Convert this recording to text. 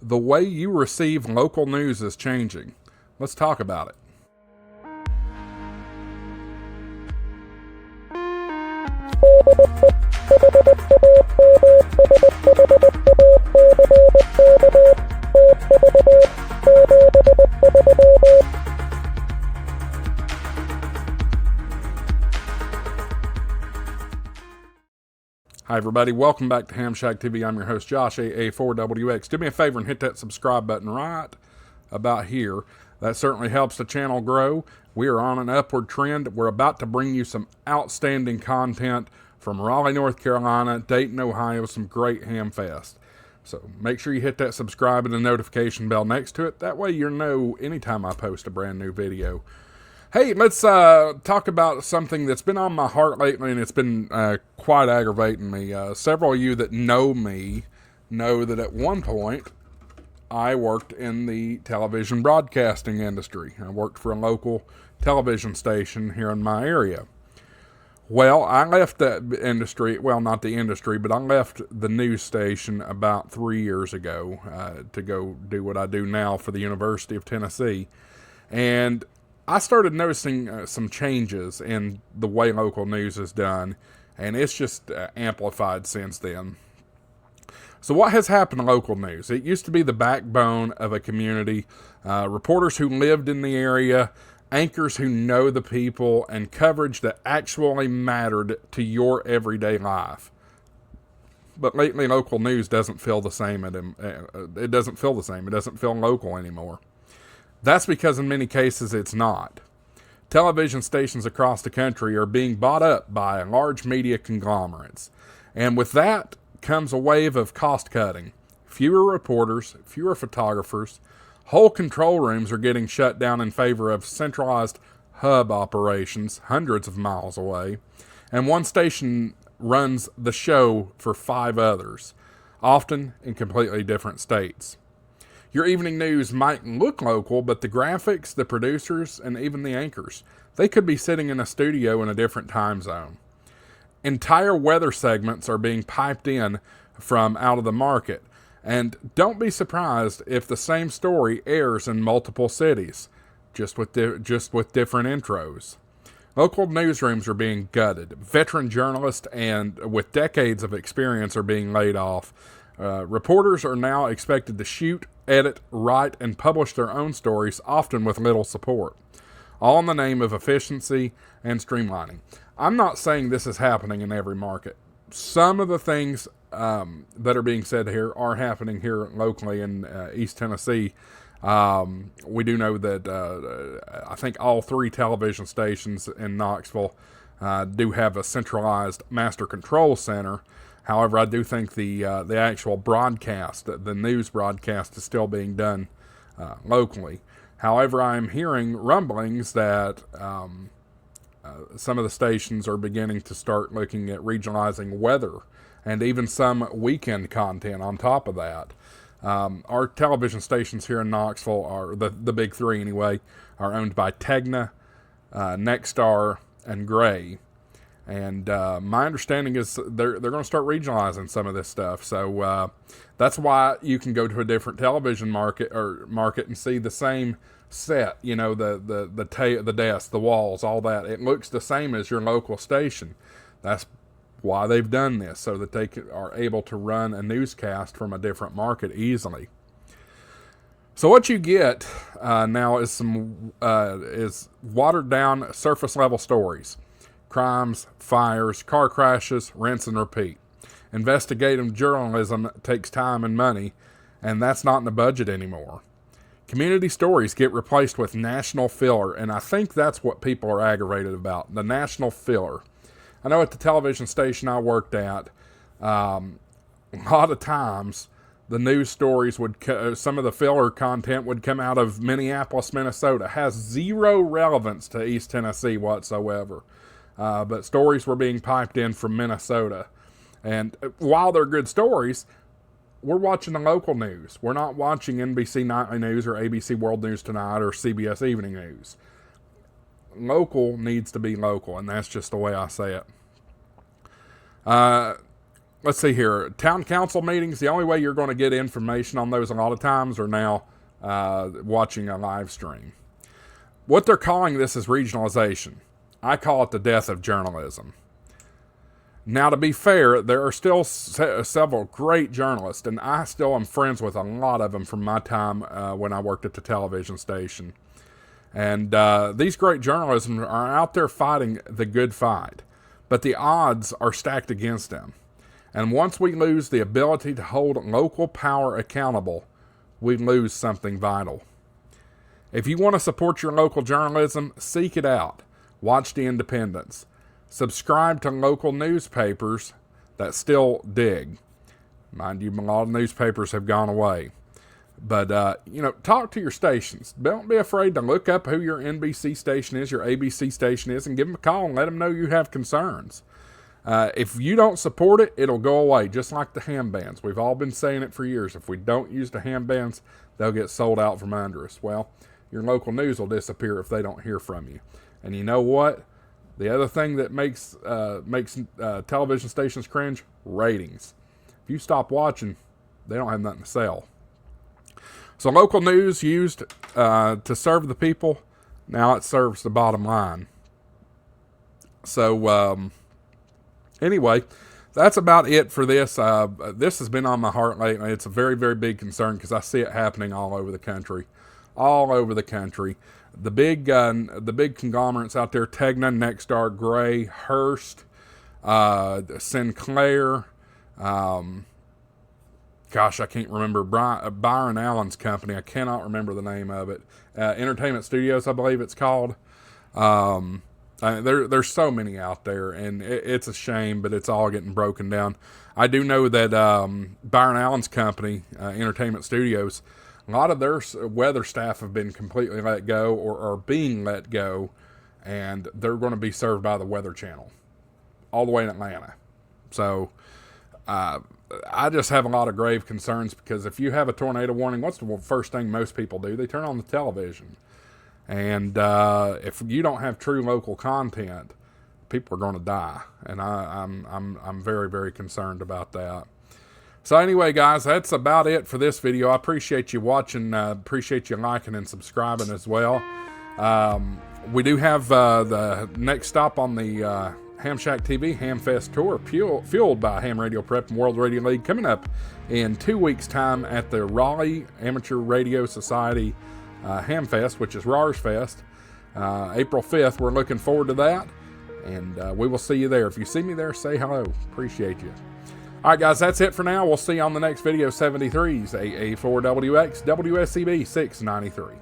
the way you receive local news is changing. Let's talk about it. Hi everybody, welcome back to Ham Shack TV. I'm your host Josh, AA4WX. Do me a favor and hit that subscribe button right about here. That certainly helps the channel grow. We are on an upward trend. We're about to bring you some outstanding content from Raleigh, North Carolina, Dayton, Ohio, some great ham fest. So make sure you hit that subscribe and the notification bell next to it. That way you'll know anytime I post a brand new video. Hey, let's talk about something that's been on my heart lately, and it's been quite aggravating me. Several of you that know me know that at one point I worked in the television broadcasting industry. I worked for a local television station here in my area. Well, I left that industry, well, not the industry, but I left the news station about 3 years ago to go do what I do now for the University of Tennessee. And I started noticing some changes in the way local news is done, and it's just amplified since then. So what has happened to local news? It used to be the backbone of a community, reporters who lived in the area, anchors who know the people, and coverage that actually mattered to your everyday life. But lately, local news doesn't feel the same. It doesn't feel the same. It doesn't feel local anymore. That's because in many cases it's not. Television stations across the country are being bought up by large media conglomerates. And with that comes a wave of cost cutting. Fewer reporters, fewer photographers. Whole control rooms are getting shut down in favor of centralized hub operations hundreds of miles away. And one station runs the show for 5 others, often in completely different states. Your evening news might look local, but the graphics, the producers, and even the anchors, they could be sitting in a studio in a different time zone. Entire weather segments are being piped in from out of the market. And don't be surprised if the same story airs in multiple cities, just with different intros. Local newsrooms are being gutted. Veteran journalists and with decades of experience are being laid off. Reporters are now expected to shoot, edit, write, and publish their own stories, often with little support, all in the name of efficiency and streamlining. I'm not saying this is happening in every market. Some of the things that are being said here are happening here locally in East Tennessee. We do know that I think all 3 television stations in Knoxville do have a centralized master control center. However, I do think the actual broadcast, the news broadcast, is still being done locally. However, I am hearing rumblings that some of the stations are beginning to start looking at regionalizing weather and even some weekend content on top of that. Our television stations here in Knoxville, are the big 3 anyway, are owned by Tegna, Nexstar, and Gray. And my understanding is they're going to start regionalizing some of this stuff. So that's why you can go to a different television market and see the same set. You know, the desk, the walls, all that. It looks the same as your local station. That's why they've done this, so that they are able to run a newscast from a different market easily. So what you get now is is watered down surface level stories. Crimes, fires, car crashes, rinse and repeat. Investigative journalism takes time and money, and that's not in the budget anymore. Community stories get replaced with national filler, and I think that's what people are aggravated about, the national filler. I know at the television station I worked at, a lot of times the news stories some of the filler content would come out of Minneapolis, Minnesota. It has zero relevance to East Tennessee whatsoever. But stories were being piped in from Minnesota. And while they're good stories, we're watching the local news. We're not watching NBC Nightly News or ABC World News Tonight or CBS Evening News. Local needs to be local, and that's just the way I say it. let's see here. Town council meetings, the only way you're going to get information on those a lot of times are now watching a live stream. What they're calling this is regionalization. I call it the death of journalism. Now, to be fair, there are still several great journalists, and I still am friends with a lot of them from my time when I worked at the television station. And these great journalists are out there fighting the good fight, but the odds are stacked against them. And once we lose the ability to hold local power accountable, we lose something vital. If you want to support your local journalism, seek it out. Watch the independents. Subscribe to local newspapers that still dig. Mind you, a lot of newspapers have gone away. But, talk to your stations. Don't be afraid to look up who your NBC station is, your ABC station is, and give them a call and let them know you have concerns. If you don't support it, it'll go away, just like the ham bands. We've all been saying it for years. If we don't use the ham bands, they'll get sold out from under us. Well, your local news will disappear if they don't hear from you. And you know what? The other thing that makes television stations cringe, ratings. If you stop watching, they don't have nothing to sell. So local news used to serve the people, now it serves the bottom line. So anyway, that's about it for this. This has been on my heart lately. It's a very, very big concern because I see it happening all over the country. All over the country. The big conglomerates out there, Tegna, Nexstar, Gray, Hearst, Sinclair, gosh, I can't remember, Byron Allen's company. I cannot remember the name of it. Entertainment Studios, I believe it's called. There's so many out there, and it's a shame, but it's all getting broken down. I do know that Byron Allen's company, Entertainment Studios, a lot of their weather staff have been completely let go or are being let go, and they're going to be served by the Weather Channel all the way in Atlanta. So I just have a lot of grave concerns because if you have a tornado warning, what's the first thing most people do? They turn on the television. And if you don't have true local content, people are going to die. And I'm very, very concerned about that. So anyway, guys, that's about it for this video. I appreciate you watching. Appreciate you liking and subscribing as well. We do have the next stop on the Ham Shack TV Ham Fest tour, fueled by Ham Radio Prep and World Radio League, coming up in 2 weeks' time at the Raleigh Amateur Radio Society Ham Fest, which is RARS Fest, April 5th. We're looking forward to that, and we will see you there. If you see me there, say hello. Appreciate you. All right, guys, that's it for now. We'll see you on the next video, 73's AA4WX WSCB 693.